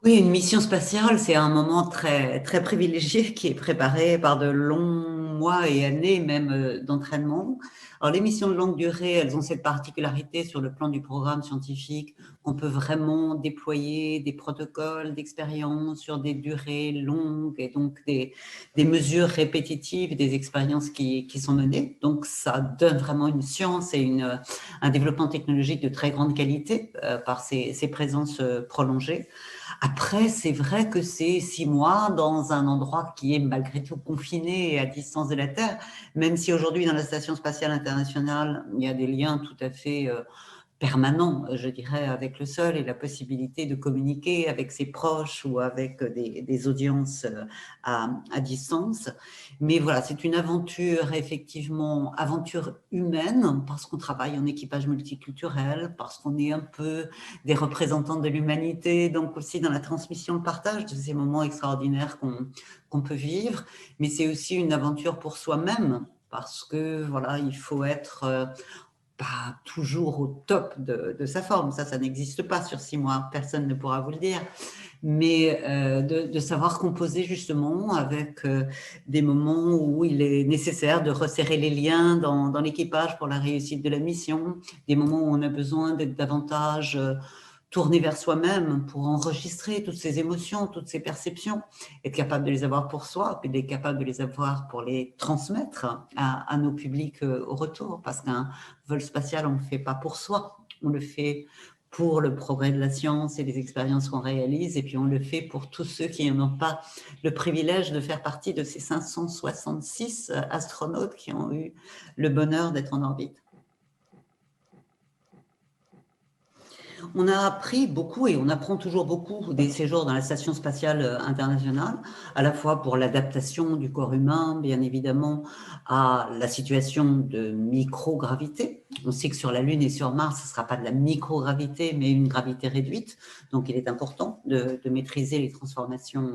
Oui, une mission spatiale, c'est un moment très, très privilégié qui est préparé par de longs mois et années même d'entraînement. Alors les missions de longue durée, elles ont cette particularité sur le plan du programme scientifique qu'on peut vraiment déployer des protocoles d'expérience sur des durées longues et donc des mesures répétitives, des expériences qui sont menées. Donc ça donne vraiment une science et un développement technologique de très grande qualité par ces présences prolongées. Après, c'est vrai que c'est 6 mois dans un endroit qui est malgré tout confiné et à distance de la Terre, même si aujourd'hui dans la Station spatiale internationale, il y a des liens tout à fait permanent, je dirais, avec le sol et la possibilité de communiquer avec ses proches ou avec des audiences à distance. Mais voilà, c'est une aventure, effectivement, aventure humaine, parce qu'on travaille en équipage multiculturel, parce qu'on est un peu des représentants de l'humanité, donc aussi dans la transmission, le partage de ces moments extraordinaires qu'on peut vivre. Mais c'est aussi une aventure pour soi-même, parce que voilà, il faut être pas toujours au top de sa forme, ça n'existe pas sur 6 mois, personne ne pourra vous le dire, mais de savoir composer justement avec des moments où il est nécessaire de resserrer les liens dans l'équipage pour la réussite de la mission, des moments où on a besoin d'être davantage tourner vers soi-même pour enregistrer toutes ces émotions, toutes ces perceptions, être capable de les avoir pour soi, puis d'être capable de les avoir pour les transmettre à nos publics au retour, parce qu'un vol spatial, on ne le fait pas pour soi, on le fait pour le progrès de la science et les expériences qu'on réalise, et puis on le fait pour tous ceux qui n'ont pas le privilège de faire partie de ces 566 astronautes qui ont eu le bonheur d'être en orbite. On a appris beaucoup et on apprend toujours beaucoup des séjours dans la Station spatiale internationale, à la fois pour l'adaptation du corps humain, bien évidemment, à la situation de microgravité. On sait que sur la Lune et sur Mars, ce ne sera pas de la microgravité, mais une gravité réduite. Donc, il est important de maîtriser les transformations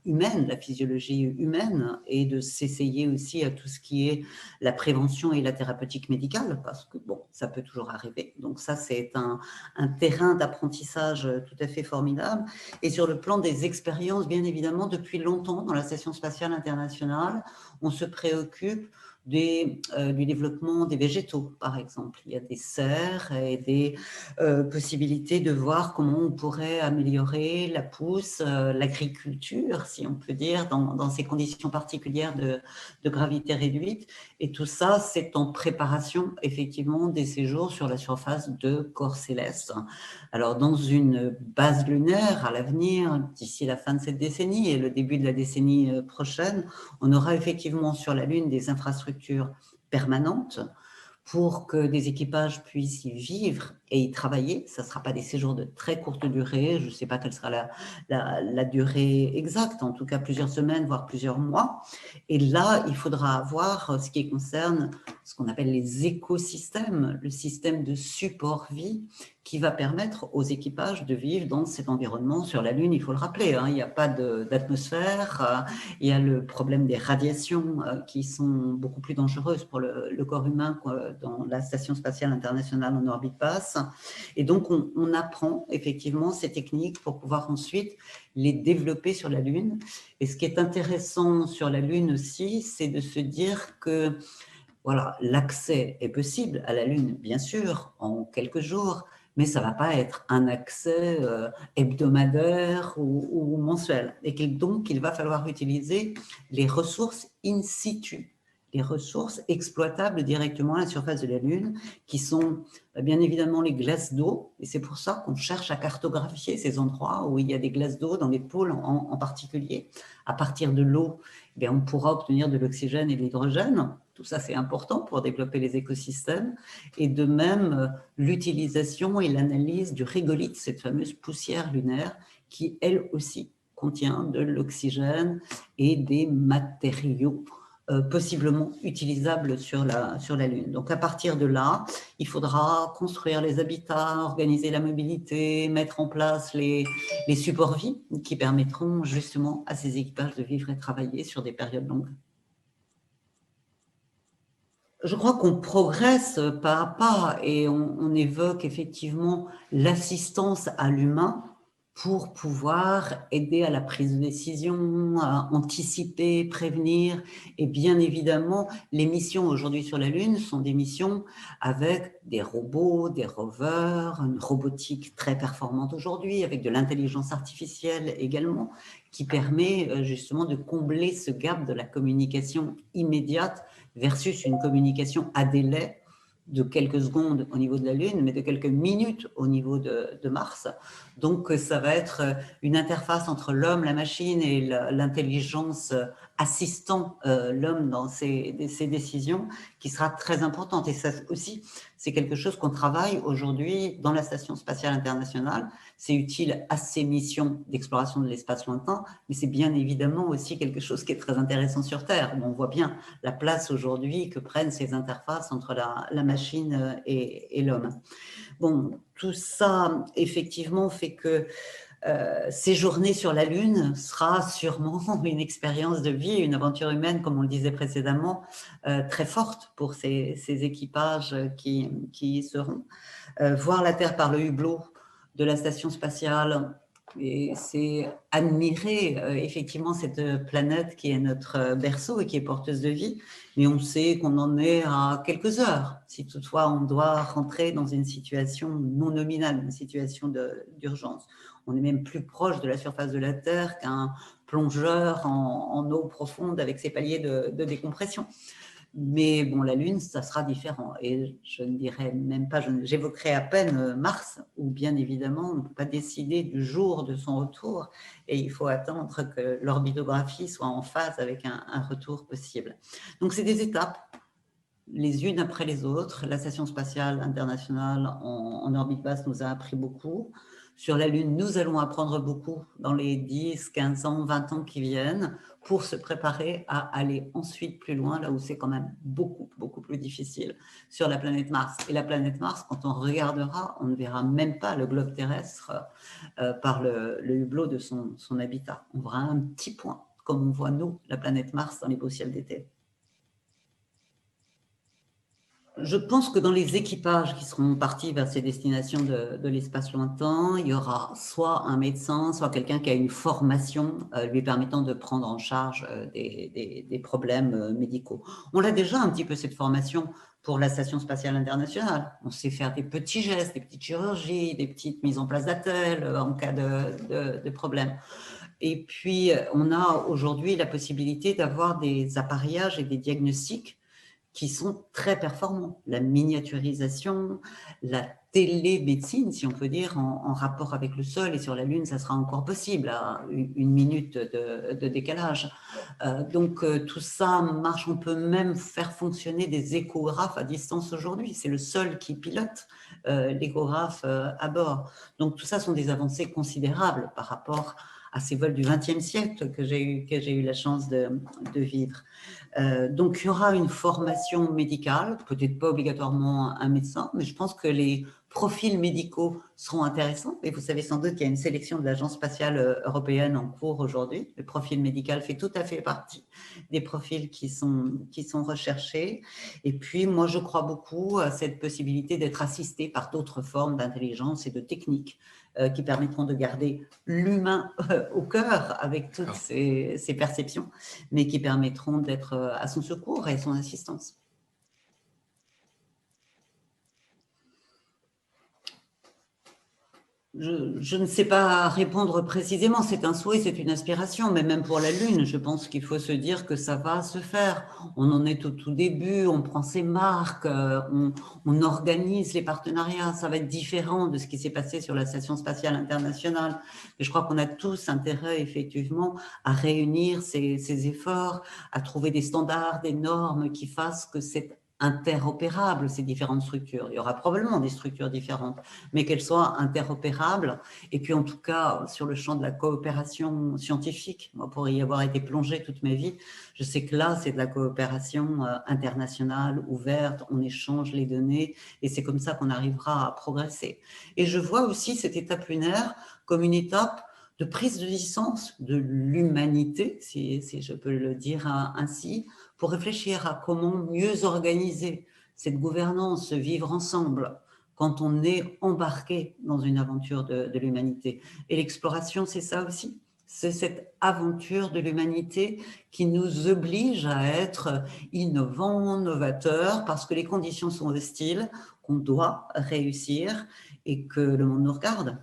humaine, la physiologie humaine, et de s'essayer aussi à tout ce qui est la prévention et la thérapeutique médicale, parce que bon, ça peut toujours arriver. Donc ça, c'est un terrain d'apprentissage tout à fait formidable. Et sur le plan des expériences, bien évidemment, depuis longtemps, dans la Station spatiale internationale, on se préoccupe du développement des végétaux, par exemple. Il y a des serres et des possibilités de voir comment on pourrait améliorer la pousse, l'agriculture, si on peut dire, dans ces conditions particulières de gravité réduite. Et tout ça, c'est en préparation, effectivement, des séjours sur la surface de corps célestes. Alors, dans une base lunaire, à l'avenir, d'ici la fin de cette décennie et le début de la décennie prochaine, on aura effectivement sur la Lune des infrastructures permanentes pour que des équipages puissent y vivre et y travailler. Ça ne sera pas des séjours de très courte durée, je ne sais pas quelle sera la durée exacte, en tout cas plusieurs semaines, voire plusieurs mois. Et là, il faudra avoir ce qui concerne ce qu'on appelle les écosystèmes, le système de support vie qui va permettre aux équipages de vivre dans cet environnement. Sur la Lune, il faut le rappeler, hein, il n'y a pas d'atmosphère, il y a le problème des radiations qui sont beaucoup plus dangereuses pour le corps humain dans la Station spatiale internationale en orbite basse. Et donc, on apprend effectivement ces techniques pour pouvoir ensuite les développer sur la Lune. Et ce qui est intéressant sur la Lune aussi, c'est de se dire que voilà, l'accès est possible à la Lune, bien sûr, en quelques jours, mais ça ne va pas être un accès hebdomadaire ou mensuel. Et donc, il va falloir utiliser les ressources in situ, les ressources exploitables directement à la surface de la Lune, qui sont bien évidemment les glaces d'eau. Et c'est pour ça qu'on cherche à cartographier ces endroits où il y a des glaces d'eau, dans les pôles en particulier. À partir de l'eau, eh on pourra obtenir de l'oxygène et de l'hydrogène. Tout ça, c'est important pour développer les écosystèmes. Et de même, l'utilisation et l'analyse du régolithe, cette fameuse poussière lunaire, qui, elle aussi, contient de l'oxygène et des matériaux possiblement utilisables sur la Lune. Donc, à partir de là, il faudra construire les habitats, organiser la mobilité, mettre en place les supports vie qui permettront justement à ces équipages de vivre et travailler sur des périodes longues. Je crois qu'on progresse pas à pas et on évoque effectivement l'assistance à l'humain pour pouvoir aider à la prise de décision, à anticiper, prévenir. Et bien évidemment, les missions aujourd'hui sur la Lune sont des missions avec des robots, des rovers, une robotique très performante aujourd'hui, avec de l'intelligence artificielle également, qui permet justement de combler ce gap de la communication immédiate versus une communication à délai de quelques secondes au niveau de la Lune, mais de quelques minutes au niveau de Mars. Donc, ça va être une interface entre l'homme, la machine et l'intelligence assistant l'homme dans ses décisions qui sera très importante. Et ça aussi, c'est quelque chose qu'on travaille aujourd'hui dans la Station spatiale internationale. C'est utile à ces missions d'exploration de l'espace lointain, mais c'est bien évidemment aussi quelque chose qui est très intéressant sur Terre. On voit bien la place aujourd'hui que prennent ces interfaces entre la machine et l'homme. Bon, tout ça, effectivement, fait que séjourner sur la Lune sera sûrement une expérience de vie, une aventure humaine, comme on le disait précédemment, très forte pour ces équipages qui y seront. Voir la Terre par le hublot de la station spatiale, et c'est admirer effectivement cette planète qui est notre berceau et qui est porteuse de vie, mais on sait qu'on en est à quelques heures, si toutefois on doit rentrer dans une situation non nominale, une situation d'urgence. On est même plus proche de la surface de la Terre qu'un plongeur en eau profonde avec ses paliers de décompression. Mais bon, la Lune, ça sera différent. Et je ne dirais même pas, j'évoquerai à peine Mars, où bien évidemment, on ne peut pas décider du jour de son retour et il faut attendre que l'orbitographie soit en phase avec un retour possible. Donc, c'est des étapes, les unes après les autres. La Station spatiale internationale en orbite basse nous a appris beaucoup. Sur la Lune, nous allons apprendre beaucoup dans les 10, 15 ans, 20 ans qui viennent pour se préparer à aller ensuite plus loin, là où c'est quand même beaucoup, beaucoup plus difficile sur la planète Mars. Et la planète Mars, quand on regardera, on ne verra même pas le globe terrestre par le hublot de son habitat. On verra un petit point, comme on voit nous, la planète Mars dans les beaux ciels d'été. Je pense que dans les équipages qui seront partis vers ces destinations de l'espace lointain, il y aura soit un médecin, soit quelqu'un qui a une formation lui permettant de prendre en charge des problèmes médicaux. On a déjà un petit peu cette formation pour la Station spatiale internationale. On sait faire des petits gestes, des petites chirurgies, des petites mises en place d'attelles en cas de problème. Et puis, on a aujourd'hui la possibilité d'avoir des appareillages et des diagnostics qui sont très performants. La miniaturisation, la télémédecine, si on peut dire, en rapport avec le sol, et sur la Lune, ça sera encore possible, à une minute de décalage. Donc, tout ça marche. On peut même faire fonctionner des échographes à distance aujourd'hui. C'est le sol qui pilote l'échographe à bord. Donc, tout ça sont des avancées considérables par rapport à ces vols du XXe siècle que j'ai eu la chance de vivre. Donc, il y aura une formation médicale, peut-être pas obligatoirement un médecin, mais je pense que les profils médicaux seront intéressants. Et vous savez sans doute qu'il y a une sélection de l'Agence spatiale européenne en cours aujourd'hui. Le profil médical fait tout à fait partie des profils qui sont recherchés. Et puis, moi, je crois beaucoup à cette possibilité d'être assisté par d'autres formes d'intelligence et de techniques qui permettront de garder l'humain au cœur avec toutes ces perceptions, mais qui permettront d'être à son secours et à son assistance. Je ne sais pas répondre précisément, c'est un souhait, c'est une aspiration, mais même pour la Lune, je pense qu'il faut se dire que ça va se faire. On en est au tout début, on prend ses marques, on organise les partenariats, ça va être différent de ce qui s'est passé sur la Station spatiale internationale. Mais je crois qu'on a tous intérêt, effectivement, à réunir ces efforts, à trouver des standards, des normes qui fassent que cette interopérables, ces différentes structures. Il y aura probablement des structures différentes, mais qu'elles soient interopérables. Et puis, en tout cas, sur le champ de la coopération scientifique, moi, pour y avoir été plongée toute ma vie, je sais que là, c'est de la coopération internationale, ouverte, on échange les données, et c'est comme ça qu'on arrivera à progresser. Et je vois aussi cette étape lunaire comme une étape de prise de licence de l'humanité, si je peux le dire ainsi, pour réfléchir à comment mieux organiser cette gouvernance, vivre ensemble, quand on est embarqué dans une aventure de l'humanité. Et l'exploration, c'est ça aussi. C'est cette aventure de l'humanité qui nous oblige à être innovants, novateurs, parce que les conditions sont hostiles, qu'on doit réussir et que le monde nous regarde.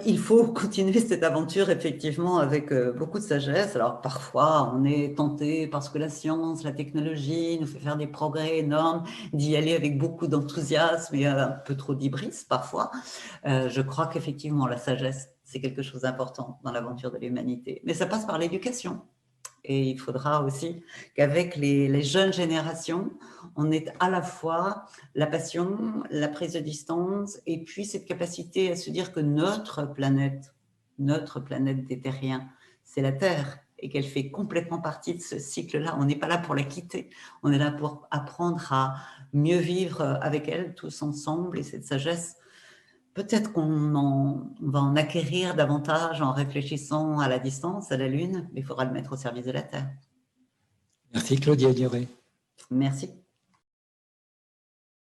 Il faut continuer cette aventure effectivement avec beaucoup de sagesse. Alors parfois on est tenté parce que la science, la technologie nous fait faire des progrès énormes, d'y aller avec beaucoup d'enthousiasme et un peu trop d'hybris parfois. Je crois qu'effectivement la sagesse, c'est quelque chose d'important dans l'aventure de l'humanité. Mais ça passe par l'éducation. Et il faudra aussi qu'avec les jeunes générations, on ait à la fois la passion, la prise de distance, et puis cette capacité à se dire que notre planète des terriens, c'est la Terre, et qu'elle fait complètement partie de ce cycle-là. On n'est pas là pour la quitter, on est là pour apprendre à mieux vivre avec elle, tous ensemble, et cette sagesse, peut-être qu'on va en acquérir davantage en réfléchissant à la distance, à la Lune, mais il faudra le mettre au service de la Terre. Merci Claudia Duré. Merci.